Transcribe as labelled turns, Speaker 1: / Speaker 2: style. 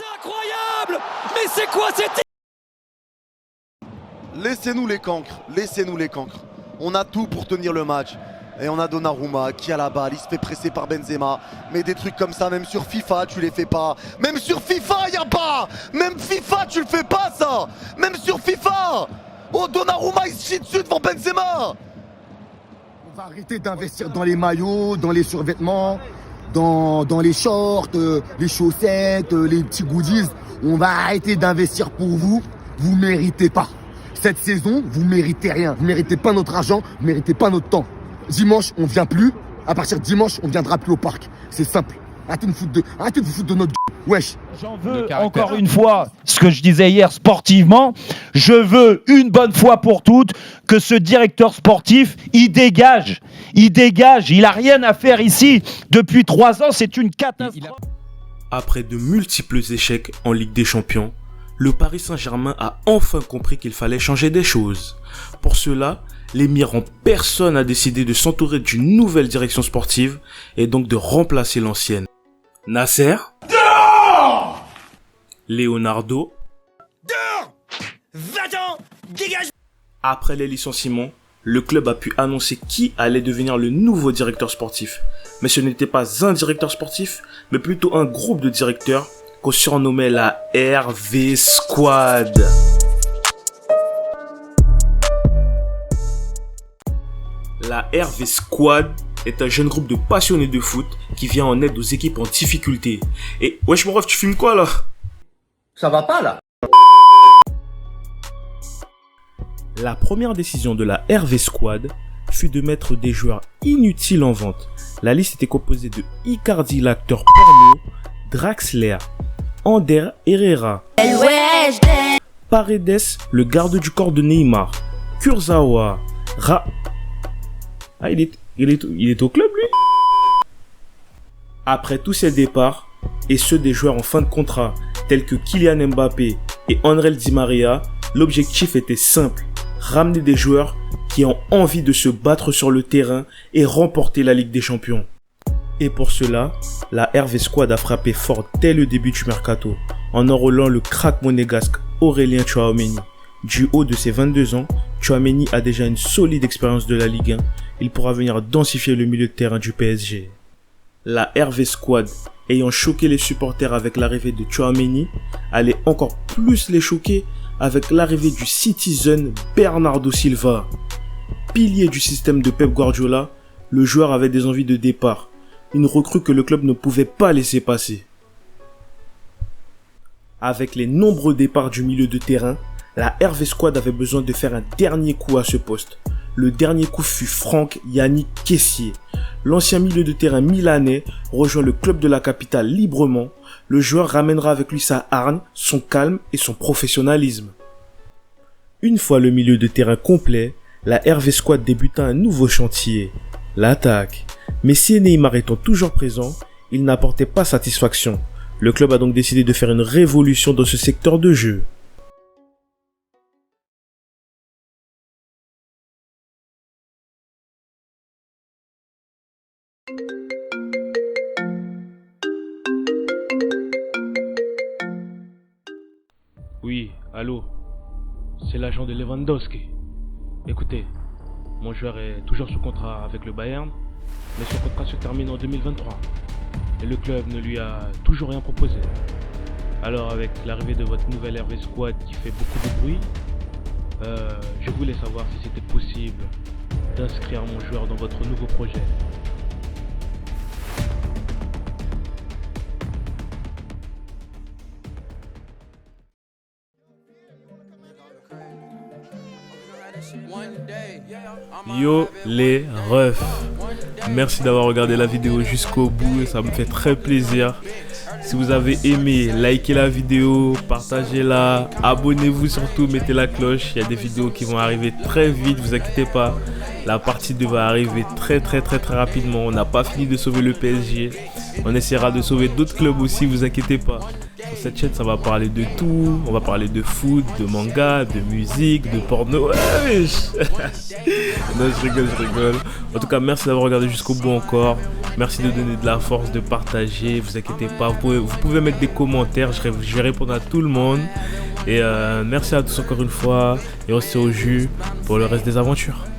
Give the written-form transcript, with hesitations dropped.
Speaker 1: C'est incroyable! Mais c'est quoi cette...
Speaker 2: Laissez-nous les cancres, laissez-nous les cancres. On a tout pour tenir le match. Et on a Donnarumma qui a la balle, il se fait presser par Benzema. Mais des trucs comme ça, même sur FIFA, tu les fais pas. Même sur FIFA, y a pas. Même FIFA, tu le fais pas ça. Même sur FIFA. Oh, Donnarumma, il se chie dessus devant Benzema.
Speaker 3: On va arrêter d'investir dans les maillots, dans les survêtements, dans les shorts, les chaussettes, les petits goodies. On va arrêter d'investir pour vous. Vous méritez pas. Cette saison, vous méritez rien. Vous méritez pas notre argent, vous méritez pas notre temps. Dimanche, on vient plus. À partir de dimanche, on viendra plus au parc. C'est simple. Arrêtez de vous foutre de notre gueule. Wesh.
Speaker 4: J'en veux encore une fois ce que je disais hier sportivement. Je veux une bonne fois pour toutes que ce directeur sportif, il dégage. Il a rien à faire ici. Depuis 3 ans, c'est une catastrophe.
Speaker 5: Après de multiples échecs en Ligue des Champions, le Paris Saint-Germain a enfin compris qu'il fallait changer des choses. Pour cela, l'émir en personne a décidé de s'entourer d'une nouvelle direction sportive et donc de remplacer l'ancienne. Nasser, dehors! Leonardo,
Speaker 1: Dehors! Va-t'en! Dégage!
Speaker 5: Après les licenciements, le club a pu annoncer qui allait devenir le nouveau directeur sportif. Mais ce n'était pas un directeur sportif, mais plutôt un groupe de directeurs qu'on surnommait la RV Squad. La RV Squad est un jeune groupe de passionnés de foot qui vient en aide aux équipes en difficulté. Et wesh mon ref, tu filmes quoi là?
Speaker 3: Ça va pas là?
Speaker 5: La première décision de la RV Squad fut de mettre des joueurs inutiles en vente. La liste était composée de Icardi, l'acteur porno, Draxler, Ander Herrera, Paredes, le garde du corps de Neymar, Kurzawa, Ah, il est au club, lui. Après tous ces départs, et ceux des joueurs en fin de contrat, tels que Kylian Mbappé et André Di Maria, l'objectif était simple. Ramener des joueurs qui ont envie de se battre sur le terrain et remporter la Ligue des Champions. Et pour cela, la RV Squad a frappé fort dès le début du mercato, en enrôlant le crack monégasque Aurélien Tchouaméni. Du haut de ses 22 ans, Tchouaméni a déjà une solide expérience de la Ligue 1. Il pourra venir densifier le milieu de terrain du PSG. La RV Squad, ayant choqué les supporters avec l'arrivée de Tchouaméni, allait encore plus les choquer avec l'arrivée du Citizen Bernardo Silva. Pilier du système de Pep Guardiola, le joueur avait des envies de départ, une recrue que le club ne pouvait pas laisser passer. Avec les nombreux départs du milieu de terrain, la RV Squad avait besoin de faire un dernier coup à ce poste. Le dernier coup fut Franck Yannick Kessié. L'ancien milieu de terrain milanais rejoint le club de la capitale librement. Le joueur ramènera avec lui sa hargne, son calme et son professionnalisme. Une fois le milieu de terrain complet, la RV Squad débuta un nouveau chantier, l'attaque. Messi et Neymar étant toujours présents, ils n'apportaient pas satisfaction. Le club a donc décidé de faire une révolution dans ce secteur de jeu.
Speaker 6: Oui, allô, c'est l'agent de Lewandowski. Écoutez, mon joueur est toujours sous contrat avec le Bayern, mais son contrat se termine en 2023. Et le club ne lui a toujours rien proposé. Alors avec l'arrivée de votre nouvelle RV Squad qui fait beaucoup de bruit, je voulais savoir si c'était possible d'inscrire mon joueur dans votre nouveau projet.
Speaker 5: Yo les refs, merci d'avoir regardé la vidéo jusqu'au bout, ça me fait très plaisir. Si vous avez aimé, likez la vidéo, partagez-la, abonnez-vous surtout, mettez la cloche. Il y a des vidéos qui vont arriver très vite, vous inquiétez pas. La partie 2 va arriver très rapidement. On n'a pas fini de sauver le PSG. On essaiera de sauver d'autres clubs aussi, vous inquiétez pas. Sur cette chaîne, ça va parler de tout. On va parler de foot, de manga, de musique, de porno. Ouais, non, je rigole. En tout cas, merci d'avoir regardé jusqu'au bout encore. Merci de donner de la force, de partager. Vous inquiétez pas, vous pouvez mettre des commentaires. Je vais répondre à tout le monde. Et merci à tous encore une fois. Et on se tient au jus pour le reste des aventures.